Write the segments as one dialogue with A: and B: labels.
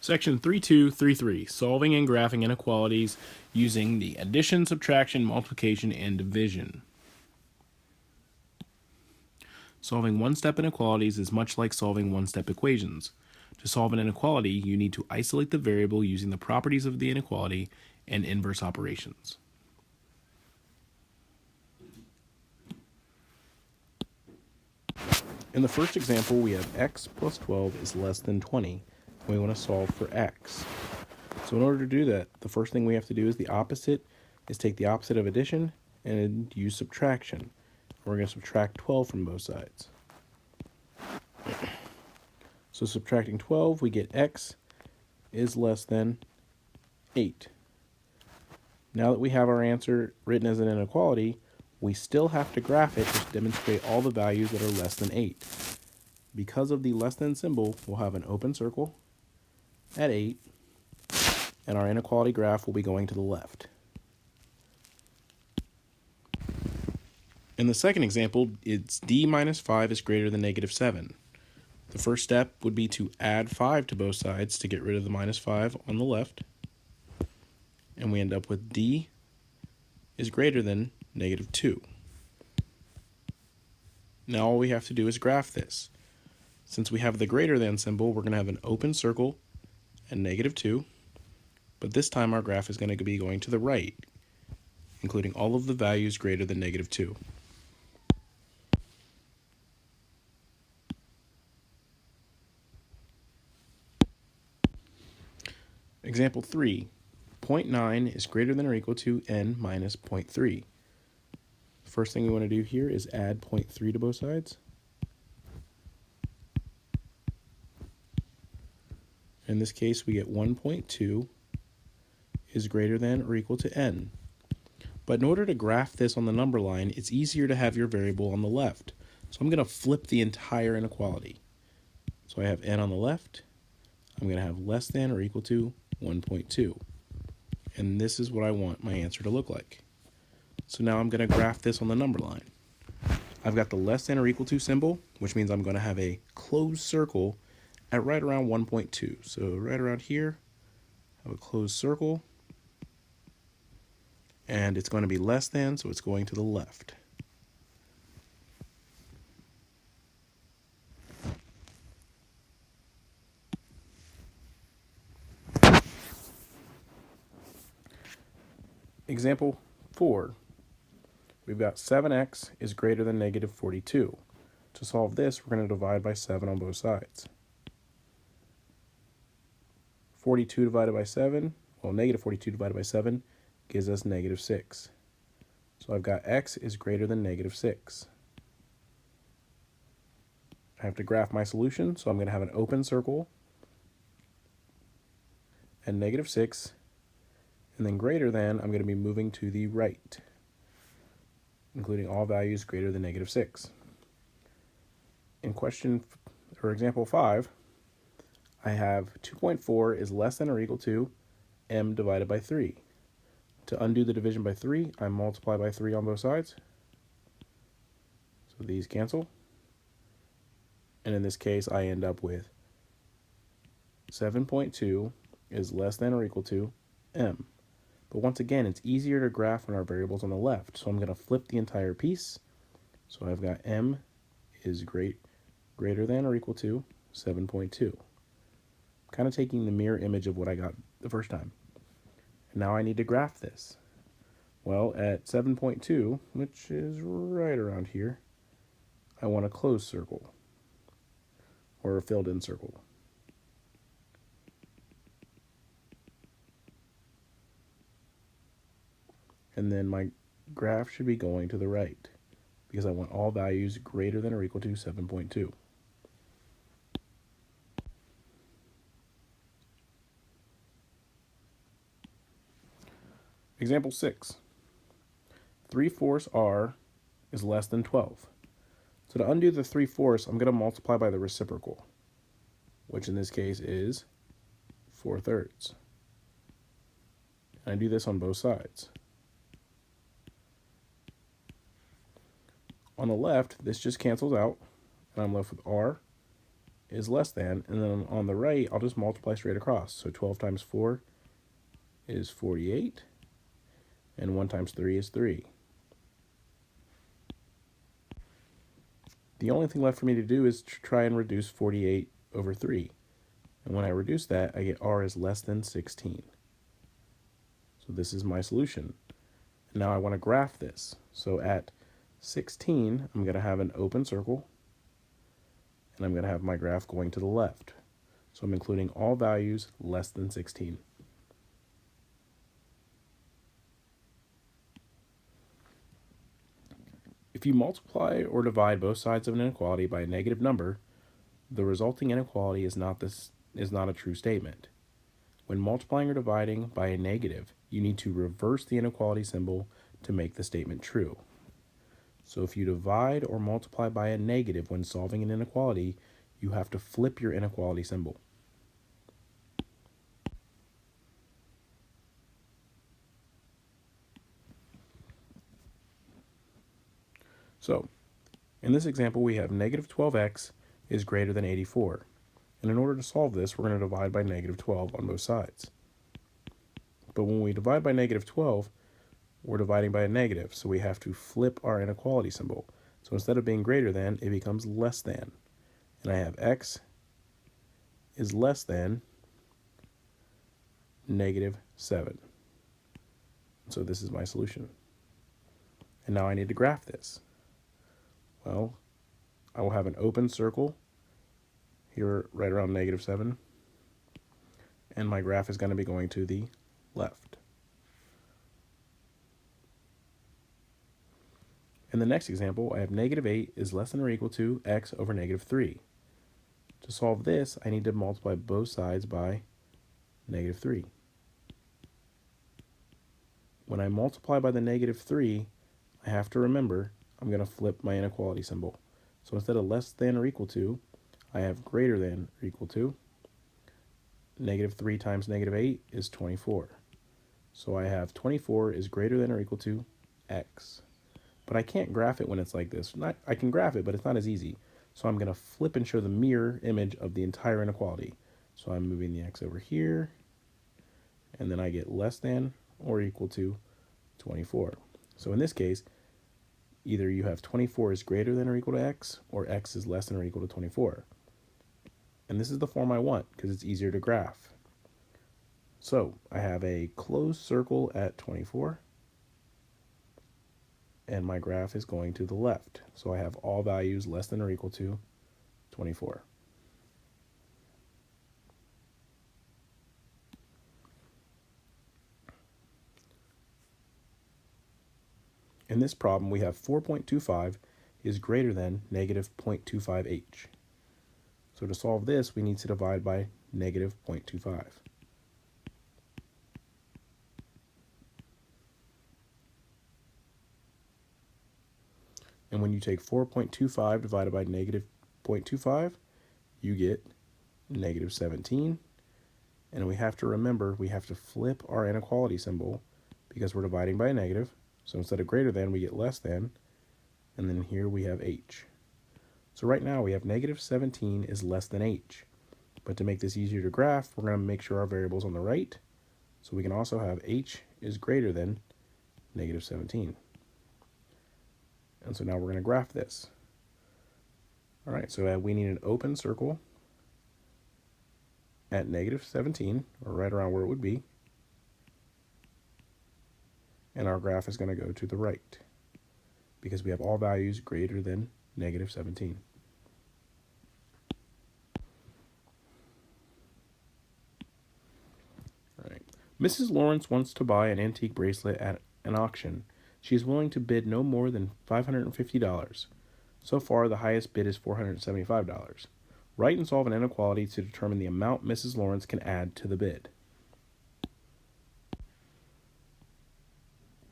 A: Section 3233, Solving and Graphing Inequalities Using the Addition, Subtraction, Multiplication, and Division. Solving one-step inequalities is much like solving one-step equations. To solve an inequality, you need to isolate the variable using the properties of the inequality and inverse operations. In the first example, we have x plus 12 is less than 20. We want to solve for x. So in order to do that, the first thing we have to do is take the opposite of addition and use subtraction. We're going to subtract 12 from both sides. So subtracting 12, we get x is less than 8. Now that we have our answer written as an inequality, we still have to graph it to demonstrate all the values that are less than 8. Because of the less than symbol, we'll have an open circle at 8, and our inequality graph will be going to the left. In the second example, it's d minus 5 is greater than negative 7. The first step would be to add 5 to both sides to get rid of the minus 5 on the left, and we end up with d is greater than negative 2. Now all we have to do is graph this. Since we have the greater than symbol, we're going to have an open circle at negative 2, but this time our graph is going to be going to the right, including all of the values greater than negative 2. Example 3, 0.9 is greater than or equal to n minus 0.3. The first thing we want to do here is add 0.3 to both sides. In this case, we get 1.2 is greater than or equal to n. But in order to graph this on the number line, it's easier to have your variable on the left. So I'm going to flip the entire inequality. So I have n on the left. I'm going to have less than or equal to 1.2. And this is what I want my answer to look like. So now I'm going to graph this on the number line. I've got the less than or equal to symbol, which means I'm going to have a closed circle at right around 1.2. So right around here, I have a closed circle, and it's going to be less than, so it's going to the left. Example 4. We've got 7x is greater than negative 42. To solve this, we're going to divide by 7 on both sides. 42 divided by 7, well, negative 42 divided by 7 gives us negative 6. So I've got x is greater than negative 6. I have to graph my solution, so I'm going to have an open circle and negative 6, and then greater than, I'm going to be moving to the right, including all values greater than negative 6. In example 5, I have 2.4 is less than or equal to m divided by 3. To undo the division by 3, I multiply by 3 on both sides. So these cancel. And in this case, I end up with 7.2 is less than or equal to m. But once again, it's easier to graph when our variable's on the left. So I'm going to flip the entire piece. So I've got m is greater than or equal to 7.2. Kind of taking the mirror image of what I got the first time. And now I need to graph this. Well, at 7.2, which is right around here, I want a closed circle, or a filled-in circle. And then my graph should be going to the right, because I want all values greater than or equal to 7.2. Example 6. 3/4 r is less than 12. So to undo the 3/4, I'm going to multiply by the reciprocal, which in this case is 4/3. And I do this on both sides. On the left, this just cancels out, and I'm left with r is less than, and then on the right, I'll just multiply straight across. So 12 times 4 is 48, and 1 times 3 is 3. The only thing left for me to do is to try and reduce 48 over 3. And when I reduce that, I get r is less than 16. So this is my solution. And now I want to graph this. So at 16, I'm going to have an open circle, and I'm going to have my graph going to the left. So I'm including all values less than 16. If you multiply or divide both sides of an inequality by a negative number, the resulting inequality is not a true statement. When multiplying or dividing by a negative, you need to reverse the inequality symbol to make the statement true. So if you divide or multiply by a negative when solving an inequality, you have to flip your inequality symbol. So, in this example, we have negative 12x is greater than 84. And in order to solve this, we're going to divide by negative 12 on both sides. But when we divide by negative 12, we're dividing by a negative, so we have to flip our inequality symbol. So instead of being greater than, it becomes less than. And I have x is less than negative 7. So this is my solution. And now I need to graph this. Well, I will have an open circle here right around negative 7. And my graph is going to be going to the left. In the next example, I have negative 8 is less than or equal to x over negative 3. To solve this, I need to multiply both sides by negative 3. When I multiply by the negative 3, I have to remember I'm going to flip my inequality symbol. So instead of less than or equal to, I have greater than or equal to. Negative 3 times negative 8 is 24. So I have 24 is greater than or equal to x. But I can't graph it when it's like this. I can graph it, but it's not as easy. So I'm going to flip and show the mirror image of the entire inequality. So I'm moving the x over here, and then I get less than or equal to 24. So in this case, either you have 24 is greater than or equal to x, or x is less than or equal to 24. And this is the form I want, because it's easier to graph. So I have a closed circle at 24. And my graph is going to the left. So I have all values less than or equal to 24. In this problem, we have 4.25 is greater than negative 0.25h. So to solve this, we need to divide by negative 0.25. And when you take 4.25 divided by negative 0.25, you get negative 17. And we have to remember, we have to flip our inequality symbol because we're dividing by a negative. So instead of greater than, we get less than. And then here we have h. So right now we have negative 17 is less than h. But to make this easier to graph, we're going to make sure our variable's on the right. So we can also have h is greater than negative 17. And so now we're going to graph this. All right, so we need an open circle at negative 17, or right around where it would be. And our graph is going to go to the right because we have all values greater than negative 17. All right. Mrs. Lawrence wants to buy an antique bracelet at an auction. She is willing to bid no more than $550. So far, the highest bid is $475. Write and solve an inequality to determine the amount Mrs. Lawrence can add to the bid.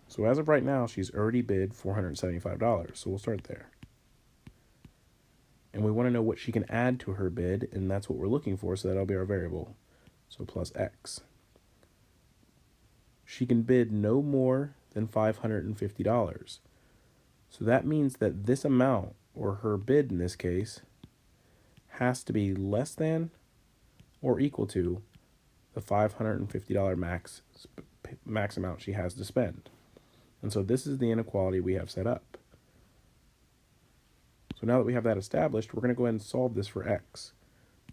A: So as of right now, she's already bid $475, so we'll start there. And we want to know what she can add to her bid, and that's what we're looking for, so that'll be our variable. So plus x. She can bid no more than $550. So that means that this amount, or her bid in this case, has to be less than or equal to the $550 max amount she has to spend. And so this is the inequality we have set up. So now that we have that established, we're going to go ahead and solve this for x.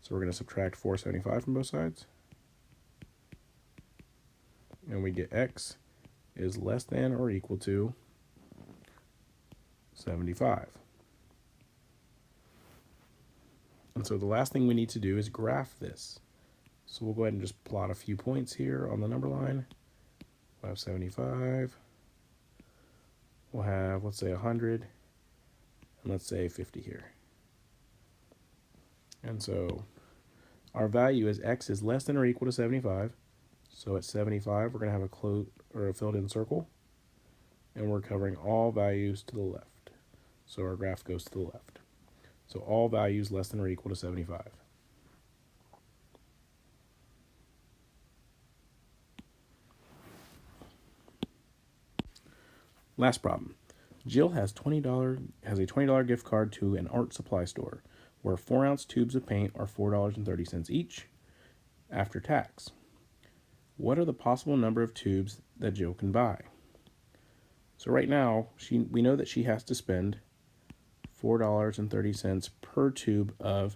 A: So we're going to subtract 475 from both sides. And we get x is less than or equal to 75. And so the last thing we need to do is graph this. So we'll go ahead and just plot a few points here on the number line. We'll have 75. We'll have, let's say, 100. And let's say 50 here. And so our value is x is less than or equal to 75. So at 75, we're going to have a filled in circle. And we're covering all values to the left. So our graph goes to the left. So all values less than or equal to 75. Last problem. Jill has a $20 gift card to an art supply store where 4-ounce tubes of paint are $4.30 each after tax. What are the possible number of tubes that Jill can buy? So right now, we know that she has to spend $4.30 per tube of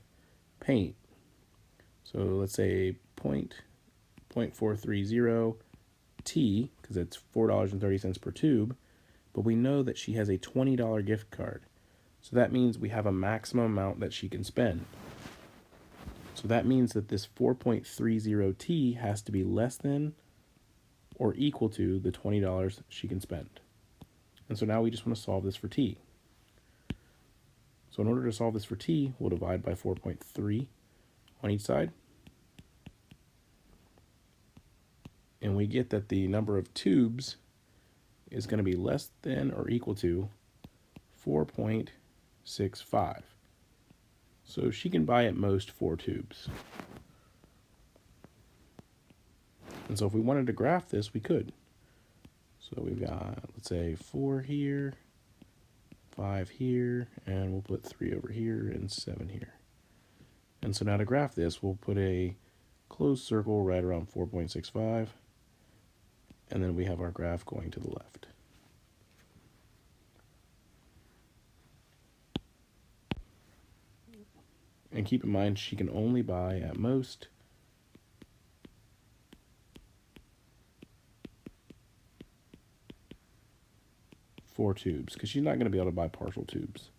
A: paint. So let's say 0.430 T, because it's $4.30 per tube, but we know that she has a $20 gift card. So that means we have a maximum amount that she can spend. So that means that this 4.30 T has to be less than or equal to the $20 she can spend. And so now we just want to solve this for T. So in order to solve this for T, we'll divide by 4.3 on each side. And we get that the number of tubes is going to be less than or equal to 4.65. So she can buy at most 4 tubes. And so if we wanted to graph this, we could. So we've got, let's say, 4 here, 5 here, and we'll put 3 over here and 7 here. And so now to graph this, we'll put a closed circle right around 4.65, and then we have our graph going to the left. And keep in mind, she can only buy at most 4 tubes, because she's not going to be able to buy partial tubes.